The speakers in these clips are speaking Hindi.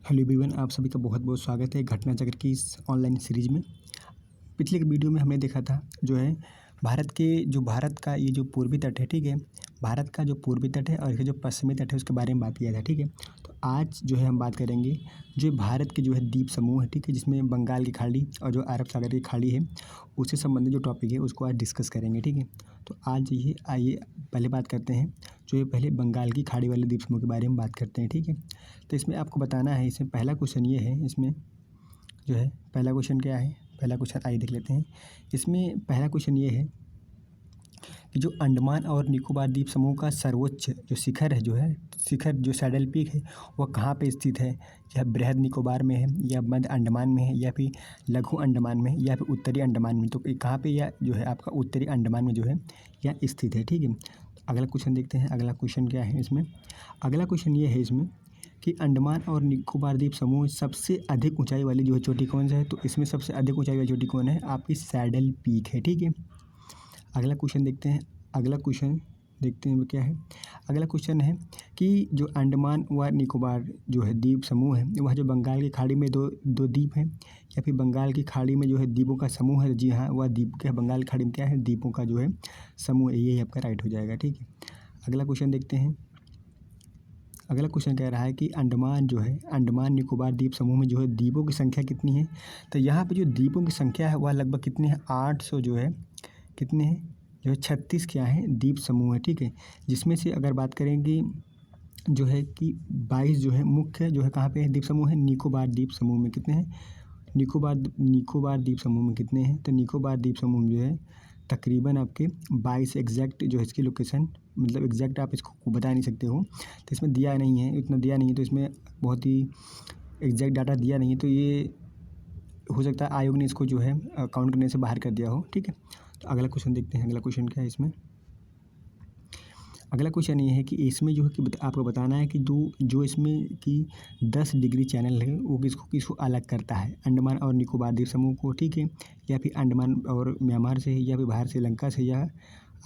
हेलो एवरीवन, आप सभी का बहुत बहुत स्वागत है घटना चक्र की इस ऑनलाइन सीरीज में। पिछले वीडियो में हमने देखा था जो है भारत का ये जो पूर्वी तट है, ठीक है। भारत का जो पूर्वी तट है और इसका जो पश्चिमी तट है उसके बारे में बात किया था, ठीक है। तो आज जो है हम बात करेंगे जो भारत के जो है द्वीप समूह है, ठीक है, जिसमें बंगाल की खाड़ी और जो अरब सागर की खाड़ी है उससे संबंधित जो टॉपिक है उसको आज डिस्कस करेंगे, ठीक है। तो आज ये आइए पहले बात करते हैं जो ये पहले बंगाल की खाड़ी वाले द्वीप समूह के बारे में बात करते हैं, ठीक है। तो इसमें आपको बताना है, इसमें पहला क्वेश्चन ये है, इसमें जो है पहला क्वेश्चन क्या है, पहला क्वेश्चन आइए देख लेते हैं। इसमें पहला क्वेश्चन ये है कि जो अंडमान और निकोबार द्वीप समूह का सर्वोच्च जो शिखर है, शिखर जो सैडल पीक है वह कहाँ पे स्थित है। यह बृहद निकोबार में है या मध्य अंडमान में है या फिर लघु अंडमान में है या फिर उत्तरी अंडमान में। तो कहाँ पे यह जो है आपका उत्तरी अंडमान में जो है यह स्थित है, ठीक है। अगला क्वेश्चन देखते हैं, अगला क्वेश्चन क्या है इसमें। अगला क्वेश्चन ये है इसमें कि अंडमान और निकोबार द्वीप समूह सबसे अधिक ऊंचाई वाली जो है चोटी कौन सा है। तो इसमें सबसे अधिक ऊंचाई वाली चोटी कौन है, आपकी सैडल पीक है, ठीक है। अगला क्वेश्चन देखते हैं, अगला क्वेश्चन देखते हैं वो क्या है। अगला क्वेश्चन है कि जो अंडमान व निकोबार जो है द्वीप समूह है वह जो बंगाल की खाड़ी में दो द्वीप हैं या फिर बंगाल की खाड़ी में जो है द्वीपों का समूह है। जी हाँ, वह द्वीप क्या है, बंगाल की खाड़ी में क्या है, द्वीपों का जो है समूह है। यही आपका राइट हो जाएगा, ठीक है। अगला क्वेश्चन देखते हैं। अगला क्वेश्चन कह रहा है कि अंडमान निकोबार द्वीप समूह में जो है द्वीपों की संख्या कितनी है। तो यहाँ पे जो द्वीपों की संख्या है वह लगभग कितनी है, 800 जो है कितने हैं, जो है 36 क्या है द्वीप समूह है, ठीक है। जिसमें से अगर बात करें कि जो है कि 22 जो है मुख्य जो है कहाँ पे है द्वीप समूह है, निकोबार द्वीप समूह में कितने हैं, निकोबार द्वीप समूह में कितने हैं। तो निकोबार द्वीप समूह में जो है तकरीबन आपके 22 एग्जैक्ट जो है इसकी लोकेशन, मतलब एग्जैक्ट आप इसको बता नहीं सकते हो, तो इसमें दिया नहीं है, इतना दिया नहीं है, तो इसमें बहुत ही एग्जैक्ट डाटा दिया नहीं है। तो ये हो सकता है आयोग ने इसको जो है काउंट करने से बाहर कर दिया हो, ठीक है। तो अगला क्वेश्चन देखते हैं, अगला क्वेश्चन क्या है इसमें। अगला क्वेश्चन ये है कि इसमें जो है कि आपको बताना है कि जो इसमें कि 10 डिग्री चैनल है वो किसको अलग करता है, अंडमान और निकोबार द्वीप समूह को, ठीक है, या फिर अंडमान और म्यांमार से या फिर बाहर श्रीलंका से या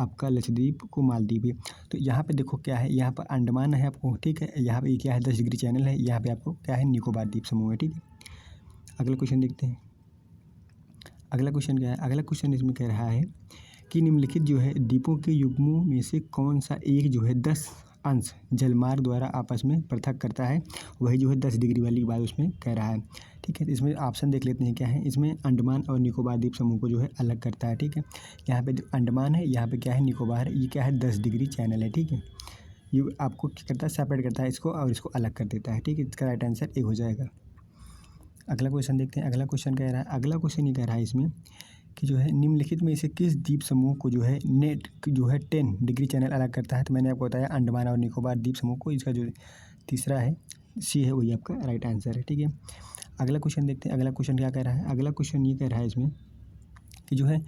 आपका लक्षद्वीप को मालदीव है। तो यहाँ पे देखो क्या है, यहाँ पर अंडमान है आपको, ठीक है, यहाँ पे क्या है 10 डिग्री चैनल है, यहाँ पे आपको क्या है निकोबार द्वीप समूह है, ठीक है। अगला क्वेश्चन देखते हैं, अगला क्वेश्चन क्या है। अगला क्वेश्चन इसमें कह रहा है कि निम्नलिखित जो है द्वीपों के युग्मों में से कौन सा एक जो है 10 अंश जलमार्ग द्वारा आपस में पृथक करता है, वही जो है 10 डिग्री वाली बात उसमें कह रहा है, ठीक है। इसमें ऑप्शन देख लेते हैं क्या है। इसमें अंडमान और निकोबार द्वीप समूह को जो है अलग करता है, ठीक है। यहाँ पे जो अंडमान है, यहाँ पे क्या है निकोबार है, ये क्या है 10 डिग्री चैनल है, ठीक है। ये आपको क्या करता है, सेपरेट करता है इसको और इसको अलग कर देता है, ठीक है। इसका राइट आंसर ए हो जाएगा। अगला क्वेश्चन देखते हैं, अगला क्वेश्चन कह रहा है, अगला क्वेश्चन ये कह रहा है इसमें कि जो है निम्नलिखित में से किस द्वीप समूह को जो है नेट जो है 10 डिग्री चैनल अलग करता है। तो मैंने आपको बताया अंडमान और निकोबार द्वीप समूह को, इसका जो तीसरा है सी है वही आपका राइट आंसर है, ठीक है। अगला क्वेश्चन देखते हैं, अगला क्वेश्चन क्या कह रहा है। अगला क्वेश्चन ये कह रहा है इसमें कि जो है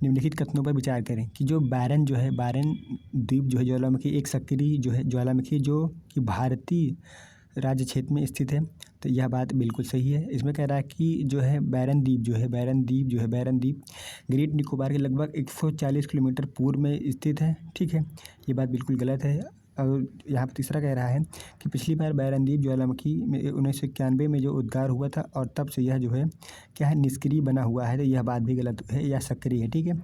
निम्नलिखित कथनों पर विचार करें कि जो बैरन द्वीप जो है ज्वालामुखी एक सक्रिय जो है ज्वालामुखी जो कि भारतीय राज्य क्षेत्र में स्थित है। तो यह बात बिल्कुल सही है। इसमें कह रहा है कि जो है बैरन द्वीप ग्रेट निकोबार के लगभग 140 किलोमीटर पूर्व में स्थित है, ठीक है। ये बात बिल्कुल गलत है। और यहाँ पर तीसरा कह रहा है कि पिछली बार बैरन द्वीप ज्वालामुखी में 1991 में जो उद्गार हुआ था और तब से यह जो है क्या है निष्क्रिय बना हुआ है। तो यह बात भी गलत है, या सक्रिय है, ठीक है।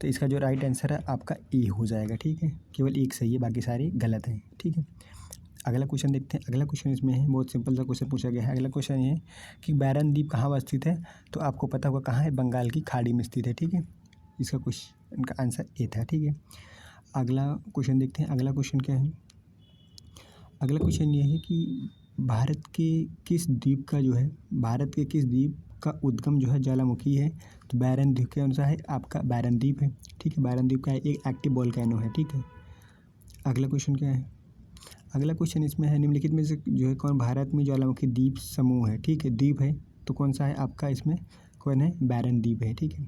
तो इसका जो राइट आंसर है आपका ए हो जाएगा, ठीक है। केवल एक सही है, बाकी सारे गलत हैं, ठीक है। अगला क्वेश्चन देखते हैं, अगला क्वेश्चन इसमें है बहुत सिंपल सा क्वेश्चन पूछा गया है। अगला क्वेश्चन ये कि बैरन द्वीप कहाँ स्थित है। तो आपको पता होगा कहाँ है, बंगाल की खाड़ी में स्थित है, ठीक है। इसका क्वेश्चन का आंसर ए था, ठीक है। अगला क्वेश्चन देखते हैं, अगला क्वेश्चन क्या है। अगला क्वेश्चन ये है कि भारत के किस द्वीप का उद्गम जो है ज्वालामुखी है। तो बैरन द्वीप के अनुसार है आपका बैरन द्वीप है, ठीक है। बैरन द्वीप का एक एक्टिव वोल्केनो है, ठीक है। अगला क्वेश्चन क्या है। अगला क्वेश्चन इसमें है निम्नलिखित में से जो है कौन भारत में ज्वालामुखी द्वीप समूह है, ठीक है, द्वीप है। तो कौन सा है आपका, इसमें कौन है, बैरन द्वीप है, ठीक है।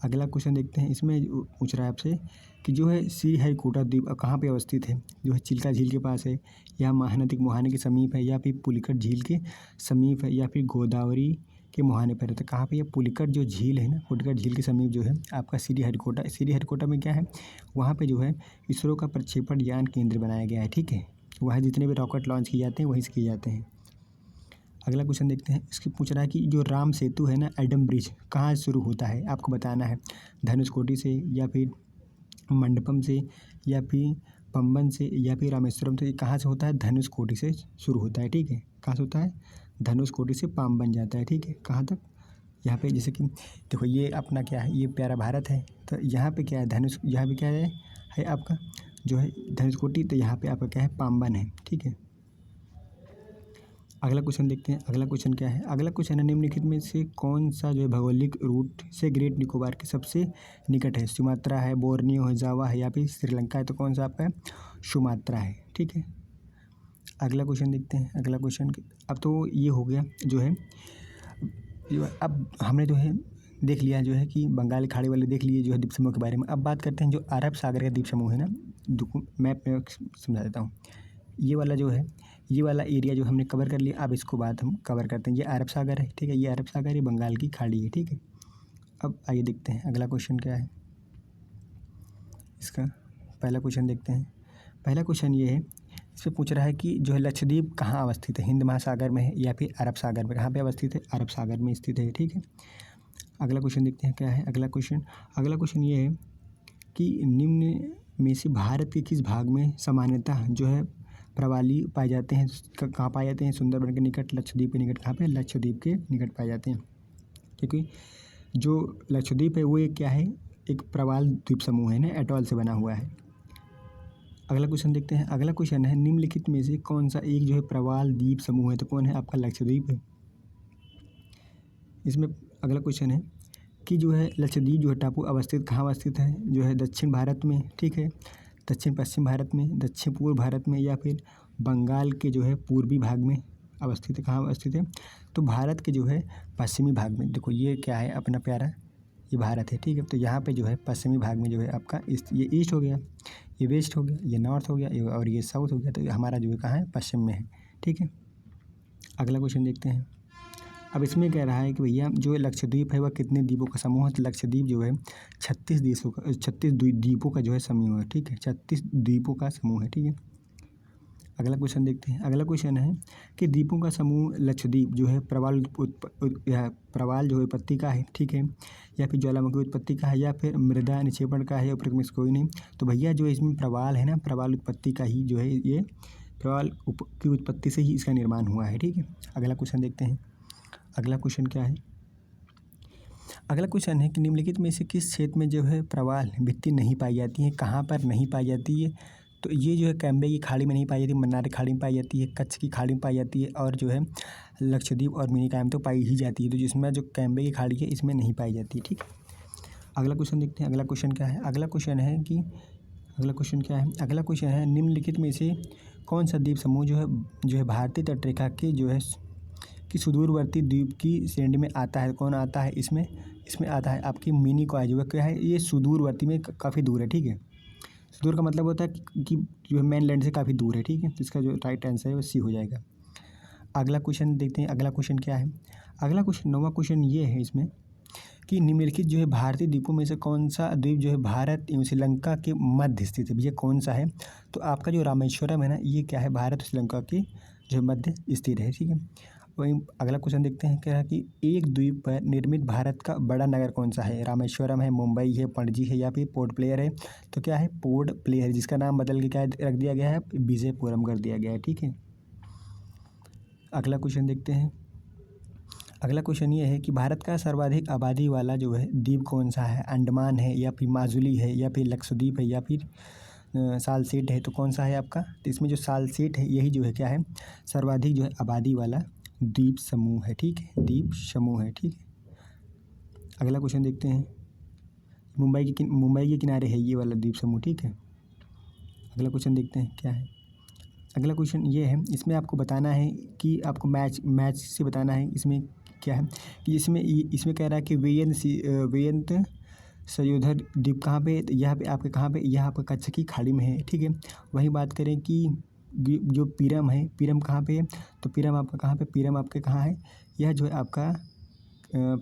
अगला क्वेश्चन देखते हैं, इसमें पूछ रहा है आपसे कि जो है श्रीहरिकोटा द्वीप कहाँ पे अवस्थित है। जो है चिल्का झील के पास है, या महानदी मुहाने के समीप है, या फिर पुलिकट झील के समीप है, या फिर गोदावरी के मुहाने पर है। तो कहाँ पे, ये पुलिकट जो झील है ना, पुलिकट झील के समीप जो है आपका श्रीहरिकोटा में क्या है, वहाँ पे जो है इसरो का प्रक्षेपण यान केंद्र बनाया गया है, ठीक है। वहाँ जितने भी रॉकेट लॉन्च किए जाते हैं वहीं से किए जाते हैं। अगला क्वेश्चन देखते हैं, इसकी पूछ रहा है कि जो राम सेतु है ना, एडम ब्रिज कहाँ से शुरू होता है, आपको बताना है। धनुषकोटी से, या फिर मंडपम से, या फिर पंबन से, या फिर रामेश्वरम से। कहाँ से होता है? धनुषकोटी से शुरू होता है, ठीक है। कहाँ से होता है? धनुषकोटी से पाम्बन जाता है, ठीक है। कहाँ तक? यहाँ पे जैसे कि देखो, ये अपना क्या है, ये प्यारा भारत है, तो यहाँ पे क्या है? धनुष, यहाँ पे क्या है आपका जो है धनुषकोटी, तो यहाँ पे आपका क्या है? पाम्बन है, ठीक है। अगला क्वेश्चन देखते हैं। अगला क्वेश्चन क्या है? अगला क्वेश्चन है, निम्नलिखित में से कौन सा जो है भौगोलिक रूट से ग्रेट निकोबार के सबसे निकट है? सुमात्रा है, बोर्नियो है, जावा है, या फिर श्रीलंका है। तो कौन सा आपका है? सुमात्रा है, ठीक है। अगला क्वेश्चन देखते हैं। अगला क्वेश्चन, अब तो ये हो गया जो है, अब हमने जो है देख लिया जो है कि बंगाल की खाड़ी वाले देख लिए जो है द्वीप समूह के बारे में। अब बात करते हैं जो अरब सागर का द्वीप समूह है ना, मैप में समझा देता हूँ। ये वाला जो है, ये वाला एरिया जो हमने कवर कर लिया, अब इसको बात हम कवर करते हैं। ये अरब सागर है, ठीक है। ये अरब सागर, ये बंगाल की खाड़ी है, ठीक है। अब आइए देखते हैं अगला क्वेश्चन क्या है इसका। पहला क्वेश्चन देखते हैं। पहला क्वेश्चन ये है, इसमें पूछ रहा है कि जो है लक्षद्वीप कहाँ अवस्थित है? हिंद महासागर में है या फिर अरब सागर में? कहाँ पे अवस्थित है? अरब सागर में स्थित है, ठीक है। अगला क्वेश्चन देखते हैं क्या है अगला क्वेश्चन ये है कि निम्न में से भारत के किस भाग में सामान्यतः जो है प्रवाली पाए जाते हैं? कहाँ पाए जाते हैं? सुंदरबन के निकट, लक्षद्वीप के निकट। कहाँ पे? लक्षद्वीप के निकट पाए जाते हैं, क्योंकि जो लक्षद्वीप है वो एक क्या है? एक प्रवाल द्वीप समूह है ना, एटॉल से बना हुआ है। अगला क्वेश्चन देखते हैं। अगला क्वेश्चन है, निम्नलिखित में से कौन सा एक जो है प्रवाल द्वीप समूह है? तो कौन है? आपका लक्षद्वीप है। इसमें अगला क्वेश्चन है कि जो है लक्षद्वीप जो है टापू अवस्थित कहाँ अवस्थित है? जो है दक्षिण भारत में, ठीक है। दक्षिण पश्चिम भारत में, दक्षिण पूर्व भारत में, या फिर बंगाल के जो है पूर्वी भाग में अवस्थित है। कहाँ अवस्थित है? तो भारत के जो है पश्चिमी भाग में। देखो ये क्या है अपना प्यारा, ये भारत है, ठीक है। तो यहाँ पे जो है पश्चिमी भाग में जो है आपका ये ईस्ट हो गया, ये वेस्ट हो गया, ये नॉर्थ हो गया, और ये साउथ हो गया। तो हमारा जो है कहाँ है? पश्चिम में है, ठीक है। अगला क्वेश्चन देखते हैं। अब इसमें कह रहा है कि भैया जो लक्षद्वीप है वह कितने द्वीपों का समूह है? तो लक्षद्वीप जो है 36 द्वीपों का जो है समूह है, ठीक है। 36 द्वीपों का समूह है, ठीक है। अगला क्वेश्चन देखते हैं। अगला क्वेश्चन है कि द्वीपों का समूह लक्षद्वीप जो है प्रवाल जो है उत्पत्ति का है, ठीक है, या फिर ज्वालामुखी उत्पत्ति का है, या फिर मृदा निक्षेपण का है, उपरोक्त में से कोई नहीं। तो भैया जो इसमें प्रवाल है ना, प्रवाल उत्पत्ति का ही जो है, ये प्रवाल की उत्पत्ति से ही इसका निर्माण हुआ है, ठीक है। अगला क्वेश्चन देखते हैं। अगला क्वेश्चन क्या है? अगला क्वेश्चन है कि निम्नलिखित में से किस क्षेत्र में जो है प्रवाल भित्ति नहीं पाई जाती है? कहाँ पर नहीं पाई जाती है? तो ये जो है कैम्बे की खाड़ी में नहीं पाई जाती, मन्नार की खाड़ी में पाई जाती है, कच्छ की खाड़ी में पाई जाती है, और जो है लक्षद्वीप और मिनिकॉय में तो पाई ही जाती है। तो जिसमें जो कैम्बे की खाड़ी है इसमें नहीं पाई जाती, ठीक है। अगला क्वेश्चन देखते हैं। अगला क्वेश्चन क्या है? अगला क्वेश्चन है निम्नलिखित में से कौन सा द्वीप समूह जो है भारतीय तटरेखा के जो है कि सुदूरवर्ती द्वीप की श्रेणी में आता है? कौन आता है इसमें आता है आपकी मिनिकॉय। जो है क्या है? ये सुदूरवर्ती में काफ़ी दूर है, ठीक है। सुदूर का मतलब होता है कि जो है मेनलैंड से काफ़ी दूर है, ठीक है। तो इसका जो राइट आंसर है वो सी हो जाएगा। अगला क्वेश्चन देखते हैं। अगला क्वेश्चन क्या है? अगला क्वेश्चन 9वां क्वेश्चन ये है इसमें कि निम्नलिखित जो है भारतीय द्वीपों में से कौन सा द्वीप जो है भारत एवं श्रीलंका के मध्य स्थित है? भैया कौन सा है? तो आपका जो रामेश्वरम है ना, ये क्या है? भारत और श्रीलंका की जो है मध्य स्थित है, ठीक है। वहीं अगला क्वेश्चन देखते हैं क्या है कि एक द्वीप पर निर्मित भारत का बड़ा नगर कौन सा है? रामेश्वरम है, मुंबई है, पणजी है, या फिर पोर्ट ब्लेयर है। तो क्या है? पोर्ट ब्लेयर, जिसका नाम बदल के क्या रख दिया गया है? विजयपुरम कर दिया गया है, ठीक है। अगला क्वेश्चन देखते हैं। अगला क्वेश्चन ये है कि भारत का सर्वाधिक आबादी वाला जो है द्वीप कौन सा है? अंडमान है, या फिर माजुली है, या फिर लक्षद्वीप है, या फिर सालसेट है। तो कौन सा है आपका? तो इसमें जो सालसेट है यही जो है क्या है? सर्वाधिक जो है आबादी वाला द्वीप समूह है, ठीक है। द्वीप समूह है, ठीक है। अगला क्वेश्चन देखते हैं। मुंबई के किनारे है ये वाला द्वीप समूह, ठीक है। अगला क्वेश्चन देखते हैं क्या है। अगला क्वेश्चन ये है, इसमें आपको बताना है कि आपको मैच से बताना है इसमें क्या है कि इसमें कह रहा है कि वेयंत सयोधर द्वीप कहाँ पे? यहाँ पे आपके कहाँ पे? यहाँ पर कच्छ की खाड़ी में है, ठीक है। वहीं बात करें कि जो पीरम है, पीरम कहाँ पे है? तो पीरम आपका कहाँ पे? पीरम आपके कहाँ है? यह जो है आपका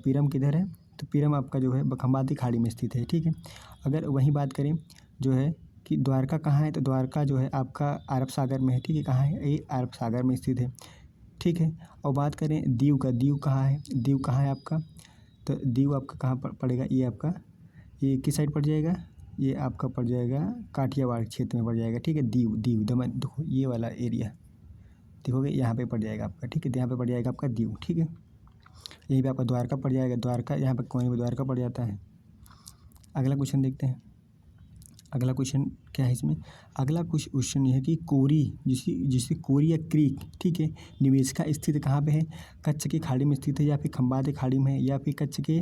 पीरम किधर है? तो पीरम आपका जो है खंबाती खाड़ी में स्थित है, ठीक है। अगर वहीं बात करें जो है कि द्वारका कहाँ है? तो द्वारका जो है आपका अरब सागर में है, ठीक है। कहाँ है? ये अरब सागर में स्थित है, ठीक है। और बात करें दीव का, दीव कहाँ है, दीव कहाँ है आपका, तो दीव आपका कहाँ पड़ेगा, ये आपका ये किस साइड पड़ जाएगा, ये आपका पड़ जाएगा काठियावाड़ क्षेत्र में पड़ जाएगा, ठीक है। दीव दीव दमन, देखो ये वाला एरिया देखोगे यहाँ पे पड़ जाएगा आपका, ठीक है। यहाँ पे पड़ जाएगा आपका दीव, ठीक है। यहीं पे आपका द्वारका पड़ जाएगा, द्वारका यहाँ पे कोने में द्वारका पड़ जाता है। अगला क्वेश्चन देखते हैं, अगला क्वेश्चन क्या है इसमें, अगला कुछ क्वेश्चन ये है कि कोरी, जिसे कोरी या क्रीक, ठीक है, निवेशिका स्थित कहाँ पे है, कच्छ की खाड़ी में स्थित है, या फिर खंबात खाड़ी में है, या फिर कच्छ के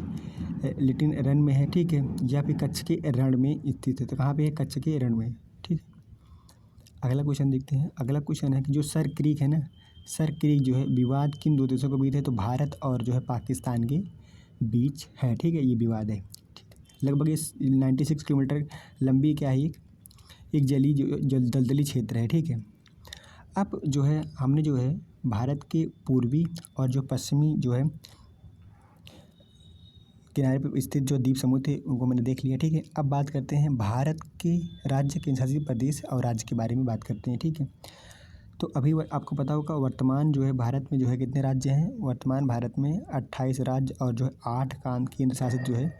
लिटिन रण में है, ठीक है, या फिर कच्छ के रण में स्थित है। तो कहाँ पे है, कच्छ के रण में, ठीक है। अगला क्वेश्चन देखते हैं, अगला क्वेश्चन है कि जो सर क्रीक है ना, सर क्रीक जो है विवाद किन दो देशों के बीच है, तो भारत और जो है पाकिस्तान के बीच है, ठीक है, ये विवाद है। लगभग ये 96 किलोमीटर लंबी क्या है, एक जली जो दलदली क्षेत्र है, ठीक है। अब जो है हमने जो है भारत के पूर्वी और जो पश्चिमी जो है किनारे पर स्थित जो द्वीप समूह थे उनको मैंने देख लिया, ठीक है। अब बात करते हैं भारत के राज्य, केंद्रशासित प्रदेश और राज्य के बारे में बात करते हैं, ठीक है। तो अभी आपको पता होगा वर्तमान जो है भारत में जो है कितने राज्य हैं, वर्तमान भारत में 28 राज्य और जो है 8 केंद्र शासित जो है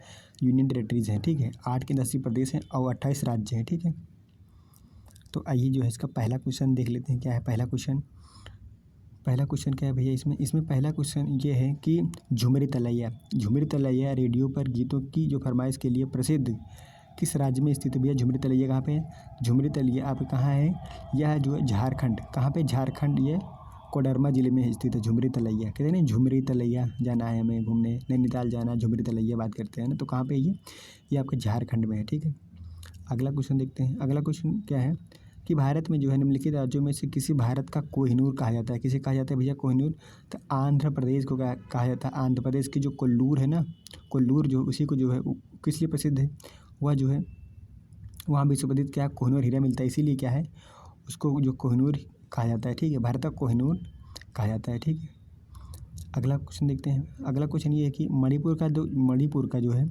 यूनियन टेरेटरीज हैं, ठीक है। 8 केंद्रशासित प्रदेश हैं और 28 राज्य हैं, ठीक है। तो आइए जो है इसका पहला क्वेश्चन देख लेते हैं, क्या है पहला क्वेश्चन। पहला क्वेश्चन क्या है भैया, इसमें पहला क्वेश्चन ये है कि झुमरी तलैया रेडियो पर गीतों की जो फरमाइश के लिए प्रसिद्ध किस राज्य में स्थित है भैया। झुमरी तलैया कहाँ पे है, झुमरी तलैया आप कहाँ है, यह जो है झारखंड, कहाँ पे, झारखंड, ये कोडरमा जिले में स्थित है झुमरी तलैया। कहते हैं ना झुमरी तलैया, जाना है हमें घूमने, नैनीताल जाना, झुमरी तलैया बात करते हैं ना, तो कहाँ पे ये आपके झारखंड में है, ठीक है। अगला क्वेश्चन देखते हैं, अगला क्वेश्चन क्या है कि भारत में जो है निम्नलिखित राज्यों में से किसी भारत का कोहिनूर कहा जाता है, किसे कहा जाता है भैया कोहिनूर, तो आंध्र प्रदेश को कहा जाता है। आंध्र प्रदेश की जो कोल्लूर है ना, कोल्लूर जो उसी को जो है किस लिए प्रसिद्ध है, वह जो है वहाँ विश्व प्रसिद्ध क्या कोहिनूर हीरा मिलता है, इसीलिए क्या है उसको जो कोहिनूर कहा जाता है, ठीक है, भारत का कोहिनूर कहा जाता है, ठीक है। अगला क्वेश्चन देखते हैं, अगला क्वेश्चन ये है कि मणिपुर का जो है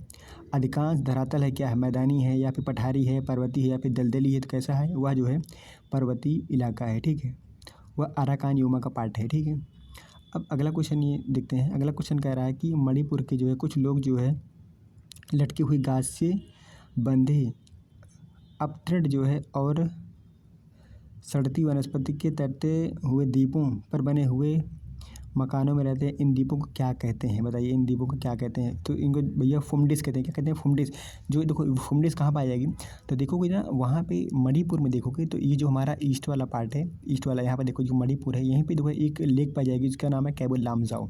अधिकांश धरातल है क्या है, मैदानी है या फिर पठारी है, पर्वतीय है या फिर दलदली है, तो कैसा है, वह जो है पर्वतीय इलाका है, ठीक है, वह अराकान योमा का पार्ट है, ठीक है। अब अगला क्वेश्चन ये देखते हैं, अगला क्वेश्चन कह रहा है कि मणिपुर के जो है कुछ लोग जो है लटकी हुई गाछ से बंधे अपतृण जो है और सड़ती वनस्पति के तैरते हुए द्वीपों पर बने हुए मकानों में रहते हैं, इन द्वीपों को क्या कहते हैं, बताइए इन द्वीपों को क्या कहते हैं। तो इनको भैया फुमडिस कहते हैं, क्या कहते हैं, फुमडिस। जो देखो फुमडिस कहाँ पाई जाएगी, तो देखोगे ना वहाँ पे मणिपुर में देखोगे तो ये जो हमारा ईस्ट वाला पार्ट है, ईस्ट वाला यहाँ पर देखो जो मणिपुर है, यहीं पे देखो एक लेक पाई जाएगी जिसका नाम है केबुल लामजाओ।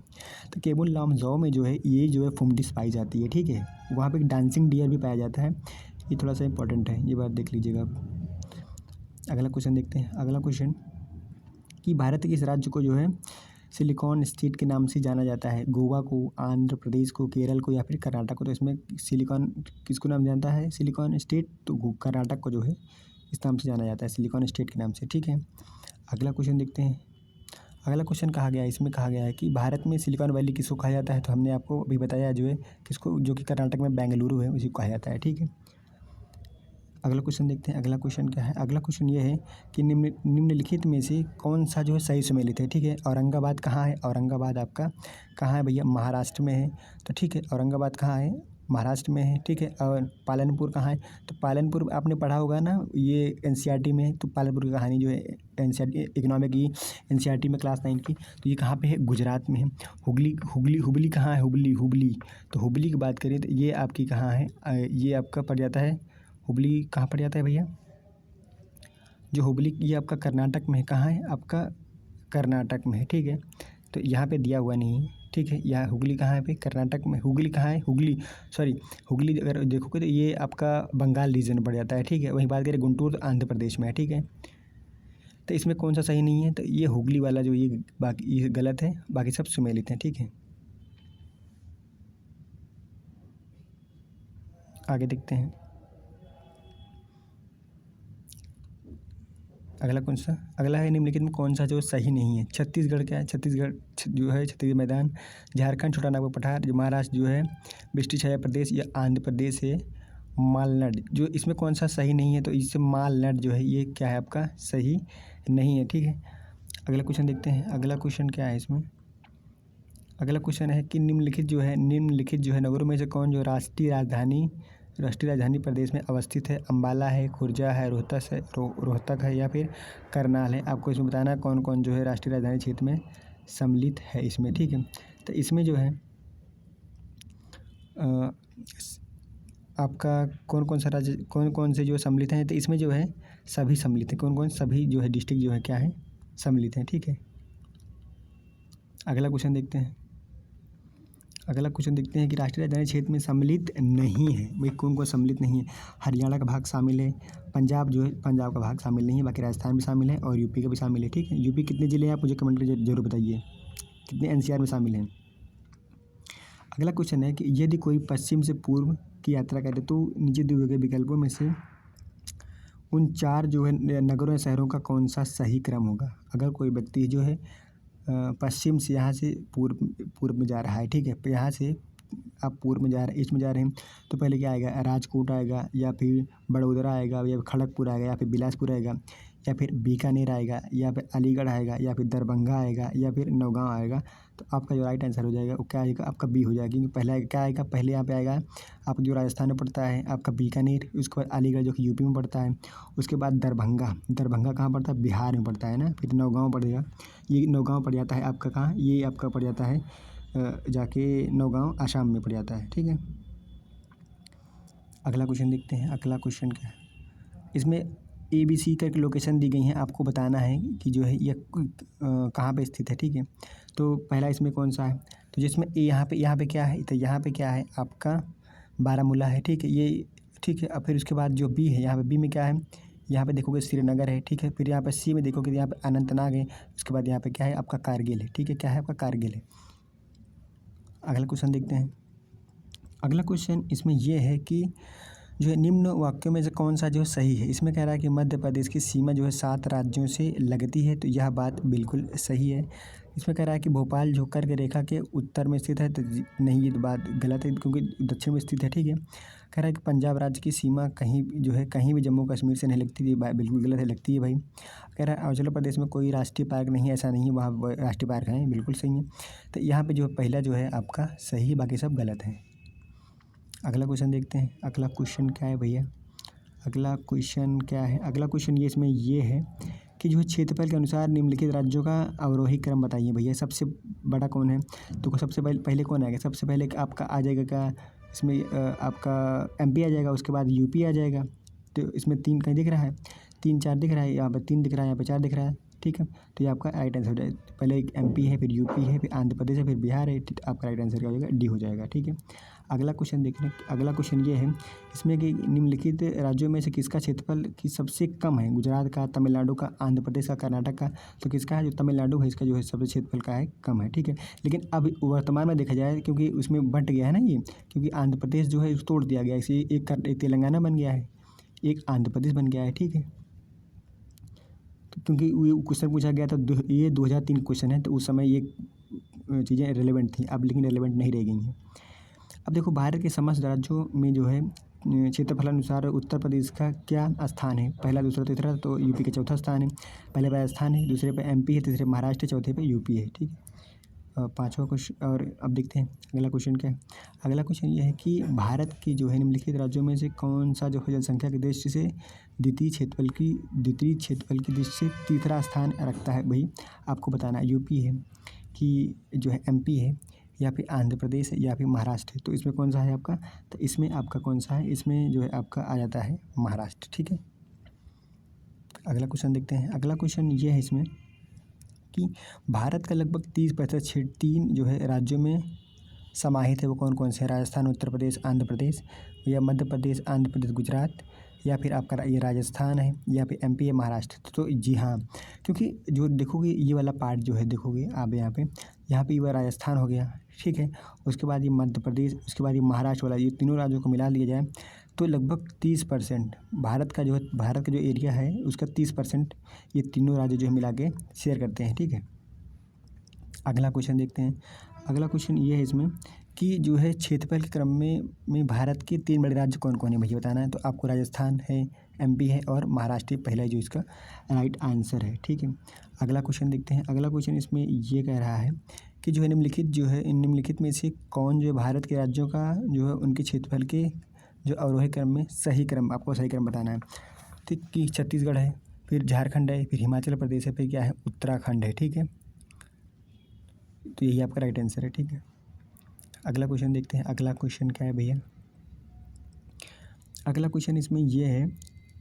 तो केबुल लामजाओ में जो है ये जो है फुमडिस पाई जाती है, ठीक है। वहाँ पर एक डांसिंग डियर भी पाया जाता है, ये थोड़ा सा इंपॉर्टेंट है, ये बात देख लीजिएगा आप। अगला क्वेश्चन देखते हैं, अगला क्वेश्चन कि भारत के इस राज्य को जो है सिलिकॉन स्टेट के नाम से जाना जाता है, गोवा को, आंध्र प्रदेश को, केरल को या फिर कर्नाटक को। तो इसमें सिलिकॉन किसको नाम जानता है, सिलिकॉन स्टेट, तो कर्नाटक को जो है इस नाम से जाना जाता है, सिलिकॉन स्टेट के नाम से, ठीक है। अगला क्वेश्चन देखते हैं, अगला क्वेश्चन कहा गया है, इसमें कहा गया है कि भारत में सिलिकॉन वैली किसको कहा जाता है, तो हमने आपको अभी बताया जो है किसको, जो कि कर्नाटक में बेंगलुरु है उसी को कहा जाता है, ठीक है। अगला क्वेश्चन देखते हैं, अगला क्वेश्चन क्या है, अगला क्वेश्चन ये है कि निम्नलिखित में से कौन सा जो है सही सुमेलित है, ठीक है। औरंगाबाद कहाँ है, औरंगाबाद आपका कहाँ है भैया, महाराष्ट्र में है, तो ठीक है, औरंगाबाद कहाँ है, महाराष्ट्र में है, ठीक है। और पालनपुर कहाँ है, तो पालनपुर आपने पढ़ा होगा ना ये एनसीईआरटी में, तो पालनपुर की कहानी जो है एनसीईआरटी इकोनॉमिक की एनसीईआरटी में क्लास 9 की, तो ये कहाँ पे है, गुजरात में है। हुबली कहाँ है, हुबली, तो हुबली की बात करें तो ये आपकी कहाँ है, ये आपका पड़ जाता है, हुबली कहाँ पड़ जाता है भैया, जो हुबली ये आपका कर्नाटक में है, कहाँ है आपका कर्नाटक में है, ठीक है। तो यहाँ पे दिया हुआ नहीं है, ठीक है, यहाँ हुगली कहाँ है पे, कर्नाटक में। हुगली कहाँ है, हुगली अगर देखोगे तो ये आपका बंगाल रीजन में पड़ जाता है, ठीक है। वहीं बात करें गुंटूर तो आंध्र प्रदेश में है, ठीक है। तो इसमें कौन सा सही नहीं है, तो ये हुगली वाला जो ये बाकी ये गलत है, बाकी सब सुमेलित हैं, ठीक है। आगे देखते हैं, अगला कौन सा, अगला है निम्नलिखित में कौन सा जो सही नहीं है। छत्तीसगढ़ क्या है, छत्तीसगढ़ जो है छत्तीसगढ़ मैदान, झारखंड छोटा नागपुर पठार, जो महाराष्ट्र जो है बिष्टी छाया प्रदेश, या आंध्र प्रदेश है मालनाड। जो इसमें कौन सा सही नहीं है, तो इससे मालनाड जो है ये क्या है आपका सही नहीं है, ठीक है। अगला क्वेश्चन देखते हैं। अगला क्वेश्चन क्या है इसमें? अगला क्वेश्चन है कि निम्नलिखित जो है नगरों में से कौन जो राष्ट्रीय राजधानी प्रदेश में अवस्थित है? अम्बाला है, खुर्जा है, रोहतक है या फिर करनाल है? आपको इसमें बताना है कौन कौन जो है राष्ट्रीय राजधानी क्षेत्र में सम्मिलित है इसमें, ठीक है। तो इसमें जो है आपका कौन कौन से जो सम्मिलित हैं, तो इसमें जो है सभी सम्मिलित हैं। कौन कौन? सभी जो है डिस्ट्रिक्ट जो है क्या है, सम्मिलित हैं, ठीक है। अगला क्वेश्चन देखते हैं। अगला क्वेश्चन देखते हैं कि राष्ट्रीय राजधानी क्षेत्र में सम्मिलित नहीं है, भाई कौन कौन सम्मिलित नहीं है? हरियाणा का भाग शामिल है, पंजाब का भाग शामिल नहीं है, बाकी राजस्थान भी शामिल है और यूपी का भी शामिल है, ठीक है। यूपी कितने ज़िले हैं आप मुझे कमेंट करके जरूर बताइए, कितने एनसीआर में शामिल हैं। अगला क्वेश्चन है कि यदि कोई पश्चिम से पूर्व की यात्रा करे तो नीचे दिए गए विकल्पों में से उन 4 जो है नगरों या शहरों का कौन सा सही क्रम होगा? अगर कोई व्यक्ति जो है पश्चिम से यहाँ से पूर्व में जा रहा है, ठीक है। तो यहाँ से आप पूर्व में जा रहे हैं, ईस्ट में जा रहे हैं, तो पहले क्या आएगा? राजकोट आएगा या फिर बड़ोदरा आएगा या फिर खड़गपुर आएगा या फिर बिलासपुर आएगा या फिर बीकानेर आएगा या फिर अलीगढ़ आएगा या फिर दरभंगा आएगा या फिर नौगांव आएगा। तो आपका जो राइट आंसर हो जाएगा वो क्या आएगा? आपका बी हो जाएगा, क्योंकि पहला क्या आएगा? पहले यहाँ पे आएगा आपका जो राजस्थान में पड़ता है आपका बीकानेर, उसके बाद अलीगढ़ जो कि यूपी में पड़ता है, उसके बाद दरभंगा कहाँ पड़ता है? बिहार में पड़ता है ना। फिर नौगांव पड़ेगा, ये नौगांव पड़ जाता है आपका कहाँ? ये आपका पड़ जाता है जाके नौगांव आसाम में पड़ जाता है, ठीक है। अगला क्वेश्चन देखते हैं। अगला क्वेश्चन क्या है इसमें? ABC करके लोकेशन दी गई हैं, आपको बताना है कि जो है ये कहाँ पे स्थित है, ठीक है। तो पहला इसमें कौन सा है? तो जिसमें यहाँ पे क्या है? तो यहाँ पे क्या है आपका? बारामूला है, ठीक है, ये ठीक है। अब फिर उसके बाद जो बी है, यहाँ पे बी में क्या है? यहाँ पे देखोगे श्रीनगर है, ठीक है। फिर यहाँ पे सी में देखोगे तो यहाँ पे अनंतनाग है। उसके बाद यहाँ पे क्या है? आपका कारगिल है, ठीक है। क्या है? आपका कारगिल है। अगला क्वेश्चन देखते हैं। अगला क्वेश्चन इसमें यह है कि जो है निम्न वाक्यों में से कौन सा जो है सही है? इसमें कह रहा है कि मध्य प्रदेश की सीमा जो है 7 राज्यों से लगती है, तो यह बात बिल्कुल सही है। इसमें कह रहा है कि भोपाल जो कर्क रेखा के उत्तर में स्थित है, तो नहीं, ये तो बात गलत है क्योंकि दक्षिण में स्थित है, ठीक है। कह रहा है कि पंजाब राज्य की सीमा कहीं भी जम्मू कश्मीर से नहीं लगती, ये बात बिल्कुल गलत है, लगती है भाई। कह रहा है अरुणाचल प्रदेश में कोई राष्ट्रीय पार्क नहीं है, ऐसा नहीं है, वहाँ राष्ट्रीय पार्क हैं, बिल्कुल सही है। तो यहाँ पर जो पहला जो है आपका सही है, बाकी सब गलत है। अगला क्वेश्चन देखते हैं। अगला क्वेश्चन क्या है भैया? अगला क्वेश्चन क्या है? अगला क्वेश्चन ये इसमें ये है कि जो है क्षेत्रफल के अनुसार निम्नलिखित राज्यों का अवरोही क्रम बताइए भैया। सबसे बड़ा कौन है? तो सबसे पहले कौन आएगा? सबसे पहले आपका आ जाएगा क्या इसमें? आपका MP आ जाएगा, उसके बाद UP आ जाएगा। तो इसमें 3 कहीं दिख रहा है, 3 4 दिख रहा है, यहाँ पर 3 दिख रहा है, यहाँ पर 4 दिख रहा है, ठीक है। तो ये आपका राइट आंसर हो जाएगा। पहले एक MP है, फिर UP है, फिर आंध्र प्रदेश है, फिर बिहार है, आपका राइट आंसर क्या हो जाएगा? डी हो जाएगा, ठीक है। अगला क्वेश्चन देखना। अगला क्वेश्चन ये है इसमें कि निम्नलिखित राज्यों में से किसका क्षेत्रफल की सबसे कम है? गुजरात का, तमिलनाडु का, आंध्र प्रदेश का, कर्नाटक का। तो किसका है? जो तमिलनाडु है इसका जो है सबसे क्षेत्रफल का है कम है, ठीक है। लेकिन अब वर्तमान में देखा जाए, क्योंकि उसमें बंट गया है ना ये, क्योंकि आंध्र प्रदेश जो है तोड़ दिया गया, इसे एक तेलंगाना बन गया है, एक आंध्र प्रदेश बन गया है, ठीक है। तो क्योंकि ये क्वेश्चन पूछा गया था, ये 2003 क्वेश्चन है, तो उस समय ये चीज़ें रिलेवेंट थी, अब लेकिन रिलेवेंट नहीं रह गई हैं। अब देखो भारत के समस्त राज्यों में जो है क्षेत्रफल अनुसार उत्तर प्रदेश का क्या स्थान है? पहला, दूसरा, तीसरा। तो UP का चौथा स्थान है। पहले पे राजस्थान है, दूसरे पे MP है, तीसरे महाराष्ट्र, चौथे पे UP है, ठीक है। पाँचवा क्वेश्चन। और अब देखते हैं अगला क्वेश्चन क्या है। अगला क्वेश्चन ये है कि भारत के जो है निम्नलिखित राज्यों में से कौन सा जो है जनसंख्या की दृष्टि से द्वितीय क्षेत्रफल की दृष्टि से तीसरा स्थान रखता है? भाई आपको बताना है UP है कि जो है MP है या फिर आंध्र प्रदेश है या फिर महाराष्ट्र है। तो इसमें कौन सा है आपका? तो इसमें आपका कौन सा है? इसमें जो है आपका आ जाता है महाराष्ट्र, ठीक है। अगला क्वेश्चन देखते हैं। अगला क्वेश्चन ये है इसमें कि भारत का लगभग 30% क्षेत्र 3 जो है राज्यों में समाहित है, वो कौन कौन से? राजस्थान, उत्तर प्रदेश, आंध्र प्रदेश, या मध्य प्रदेश, आंध्र प्रदेश, गुजरात, या फिर आपका ये राजस्थान है, या फिर MP है, महाराष्ट्र। तो जी हाँ, क्योंकि जो देखोगे ये वाला पार्ट जो है देखोगे आप यहाँ पे ये राजस्थान हो गया, ठीक है। उसके बाद ये मध्य प्रदेश, उसके बाद ये महाराष्ट्र वाला, ये तीनों राज्यों को मिला लिया जाए तो लगभग 30% भारत का जो एरिया है उसका 30% ये तीनों राज्य जो है मिला के शेयर करते हैं, ठीक है। अगला क्वेश्चन देखते हैं। अगला क्वेश्चन ये है इसमें कि जो है क्षेत्रफल के क्रम में भारत के 3 बड़े राज्य कौन-कौन है भैया बताना है। तो आपको राजस्थान है, एमपी है और महाराष्ट्र पहला जो इसका राइट आंसर है, ठीक है। अगला क्वेश्चन देखते हैं। अगला क्वेश्चन इसमें ये कह रहा है कि जो है निम्नलिखित जो है इन निम्नलिखित में से कौन जो है भारत के राज्यों का जो है उनके क्षेत्रफल के जो अवरोही क्रम में सही क्रम, आपको सही क्रम बताना है। ठीक कि छत्तीसगढ़ है, फिर झारखंड है, फिर हिमाचल प्रदेश है, फिर क्या है उत्तराखंड है, ठीक है। तो यही आपका राइट आंसर है, ठीक है। अगला क्वेश्चन देखते हैं। अगला क्वेश्चन क्या है भैया। अगला क्वेश्चन इसमें यह है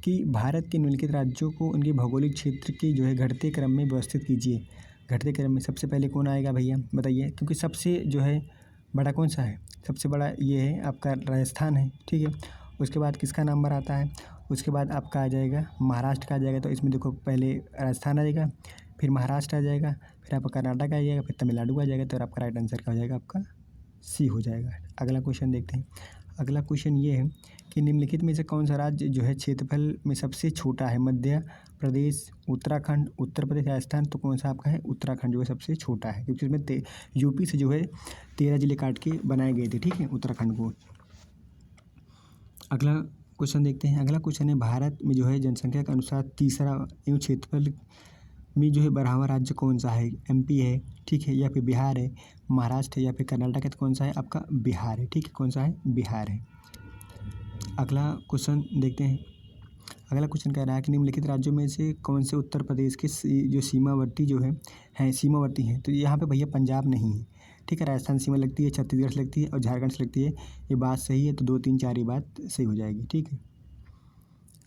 कि भारत के निम्नलिखित राज्यों को उनके भौगोलिक क्षेत्र के जो है घटते क्रम में व्यवस्थित कीजिए। घटते क्रम में सबसे पहले कौन आएगा भैया बताइए, क्योंकि सबसे जो है बड़ा कौन सा है, सबसे बड़ा ये है आपका राजस्थान है, ठीक है। उसके बाद किसका नंबर आता है, उसके बाद आपका आ जाएगा महाराष्ट्र का आ जाएगा। तो इसमें देखो पहले राजस्थान आ जाएगा, फिर महाराष्ट्र आ जाएगा, फिर आपका कर्नाटक आ जाएगा, फिर तमिलनाडु आ जाएगा। तो आपका राइट आंसर क्या हो जाएगा, आपका सी हो जाएगा। अगला क्वेश्चन देखते हैं। अगला क्वेश्चन ये है कि निम्नलिखित में से कौन सा राज्य जो है क्षेत्रफल में सबसे छोटा है। मध्य प्रदेश, उत्तराखंड, उत्तर प्रदेश, राजस्थान। तो कौन सा आपका है, उत्तराखंड जो है सबसे छोटा है, क्योंकि इसमें यूपी से जो है 13 जिले काट के बनाए गए थे, ठीक है, उत्तराखंड को। अगला क्वेश्चन देखते हैं। अगला क्वेश्चन है भारत में जो है जनसंख्या के अनुसार तीसरा एवं क्षेत्रफल में जो है बढ़ा हुआ राज्य कौन सा है। एमपी है, ठीक है, या फिर बिहार है, महाराष्ट्र है, या फिर कर्नाटक है। तो कौन सा है आपका बिहार है, ठीक है, कौन सा है बिहार है। अगला क्वेश्चन देखते हैं। अगला क्वेश्चन कह रहा है कि निम्नलिखित राज्यों में से कौन से उत्तर प्रदेश के जो सीमावर्ती जो है सीमावर्ती हैं। तो यहाँ पे भैया पंजाब नहीं है, ठीक है। राजस्थान सीमा लगती है, छत्तीसगढ़ से लगती है और झारखंड से लगती है। ये बात सही है, तो 2 3 4 ये बात सही हो जाएगी, ठीक है।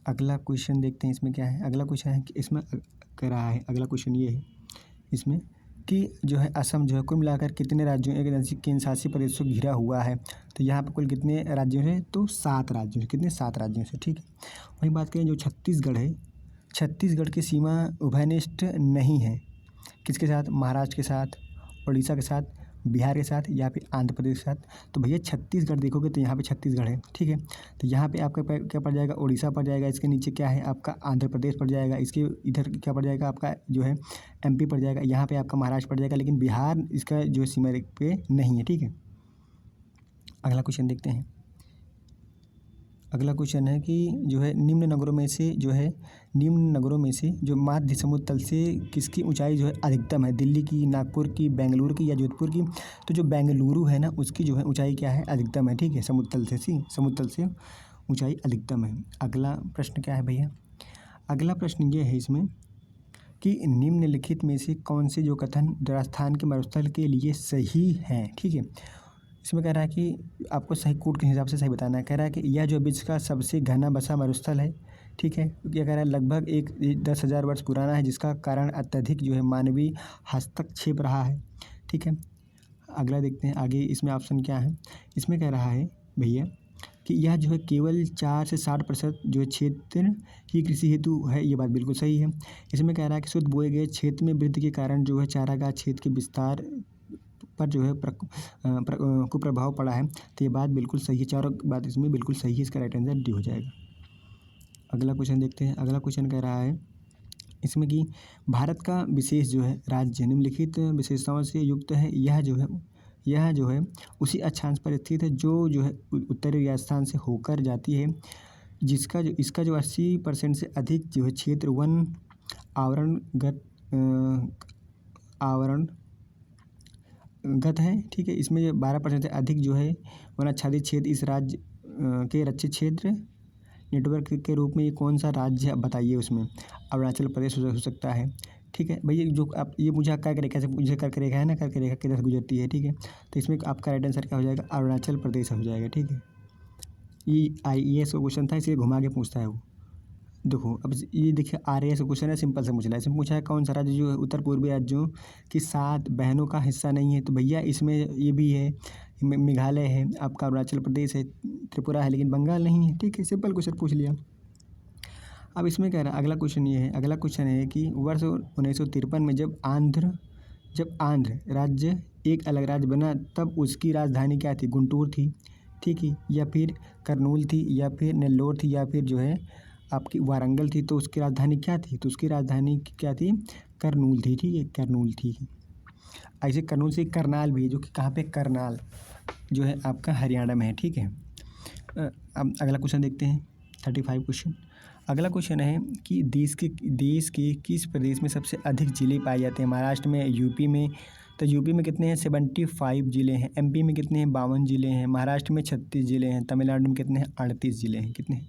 अगला क्वेश्चन देखते हैं इसमें क्या है। अगला क्वेश्चन है कि इसमें कह रहा है, अगला क्वेश्चन ये है इसमें कि जो है असम जो है कुल मिलाकर कितने राज्यों एक केंद्र शासित प्रदेशों घिरा हुआ है। तो यहाँ पर कुल कितने राज्यों से, तो 7 राज्यों से, कितने 7 राज्यों से, ठीक है। वहीं बात करें जो छत्तीसगढ़ है, छत्तीसगढ़ की सीमा उभयनिष्ठ नहीं है, किसके साथ, महाराष्ट्र के साथ, उड़ीसा के साथ, बिहार के साथ, या फिर आंध्र प्रदेश के साथ। तो भैया छत्तीसगढ़ देखोगे तो यहाँ पे छत्तीसगढ़ है, ठीक है। तो यहाँ पे आपका क्या पड़ जाएगा, उड़ीसा पड़ जाएगा। इसके नीचे क्या है आपका आंध्र प्रदेश पड़ जाएगा। इसके इधर क्या पड़ जाएगा आपका जो है एमपी पड़ जाएगा। यहाँ पे आपका महाराष्ट्र पड़ जाएगा, लेकिन बिहार इसका जो है सीमा पे नहीं है, ठीक है। अगला क्वेश्चन देखते हैं। अगला क्वेश्चन है कि जो है निम्न नगरों में से जो माध्य समुद्र तल से किसकी ऊंचाई जो है अधिकतम है। दिल्ली की, नागपुर की, बेंगलुरु की, या जोधपुर की। तो जो बेंगलुरु है ना, उसकी जो है ऊंचाई क्या है, अधिकतम है, ठीक है। समुद्र तल से ऊंचाई अधिकतम है। अगला प्रश्न क्या है भैया। अगला प्रश्न ये है इसमें कि निम्नलिखित में से कौन से जो कथन राजस्थान के मरुस्थल के लिए सही हैं, ठीक है। इसमें कह रहा है कि आपको सही कोड के हिसाब से सही बताना है। कह रहा है कि यह जो विश्व का सबसे घना बसा मरुस्थल है, ठीक है। यह कह रहा है लगभग 10,000 वर्ष पुराना है, जिसका कारण अत्यधिक जो है मानवीय हस्तक्षेप रहा है, ठीक है। अगला देखते हैं आगे इसमें ऑप्शन क्या है। इसमें कह रहा है भैया कि यह जो है केवल 4 से 60% जो है क्षेत्र ही कृषि हेतु है। ये बात बिल्कुल सही है। इसमें कह रहा है कि शुद्ध बोए गए क्षेत्र में वृद्धि के कारण जो है चारागाह क्षेत्र के विस्तार पर जो है को प्रभाव पड़ा है। तो ये बात बिल्कुल सही है, चारों बात इसमें बिल्कुल सही है। इसका राइट आंसर डी हो जाएगा। अगला क्वेश्चन देखते हैं। अगला क्वेश्चन कह रहा है इसमें कि भारत का विशेष जो है राज्य निम्नलिखित विशेषताओं से युक्त है। यह जो है उसी अक्षांश पर स्थित है जो है उत्तरी राजस्थान से होकर जाती है, इसका जो 80% से अधिक जो है क्षेत्र वन आवरणगत है, ठीक है। इसमें 12% से अधिक जो है वन आच्छादित क्षेत्र इस राज्य के रक्षित क्षेत्र नेटवर्क के रूप में ये कौन सा राज्य है बताइए। उसमें अरुणाचल प्रदेश हो सकता है, ठीक है भैया। जो आप ये मुझे क्या रेखा से मुझे करके रेखा है ना, करके रेखा किधर गुजरती है, ठीक है। तो इसमें आपका राइट आंसर क्या हो जाएगा, अरुणाचल प्रदेश हो जाएगा, ठीक है। ये IAS का क्वेश्चन था, इसलिए घुमा के पूछता है वो। देखो अब ये देखिए RAS का क्वेश्चन है, सिंपल से पूछ रहा है। इसमें पूछा है कौन सा राज्य जो है उत्तर पूर्वी राज्यों की 7 बहनों का हिस्सा नहीं है। तो भैया इसमें ये भी है, मेघालय है, आपका अरुणाचल प्रदेश है, त्रिपुरा है, लेकिन बंगाल नहीं है, ठीक है। सिंपल क्वेश्चन पूछ लिया। अब इसमें कह रहा है अगला क्वेश्चन ये है। अगला क्वेश्चन है कि वर्ष 1953 में जब आंध्र राज्य एक अलग राज्य बना, तब उसकी राजधानी क्या थी, गुंटूर थी, ठीक है, या फिर करनूल थी, या फिर नेल्लोर थी, या फिर जो है आपकी वारंगल थी। तो उसकी राजधानी क्या थी, तो उसकी राजधानी क्या थी, करनूल थी, ठीक है, करनूल थी। ऐसे करनूल से करनाल भी है, जो कि कहाँ पे, करनाल जो है आपका हरियाणा में है, ठीक है। अब अगला क्वेश्चन देखते हैं, 35 क्वेश्चन। अगला क्वेश्चन है कि देश के किस प्रदेश में सबसे अधिक ज़िले पाए जाते हैं? महाराष्ट्र में, यूपी में। तो यूपी में कितने हैं? 75 ज़िले हैं। एमपी में कितने हैं? 52 ज़िले हैं। महाराष्ट्र में 36 ज़िले हैं। तमिलनाडु में कितने हैं? 38 ज़िले हैं। कितने हैं?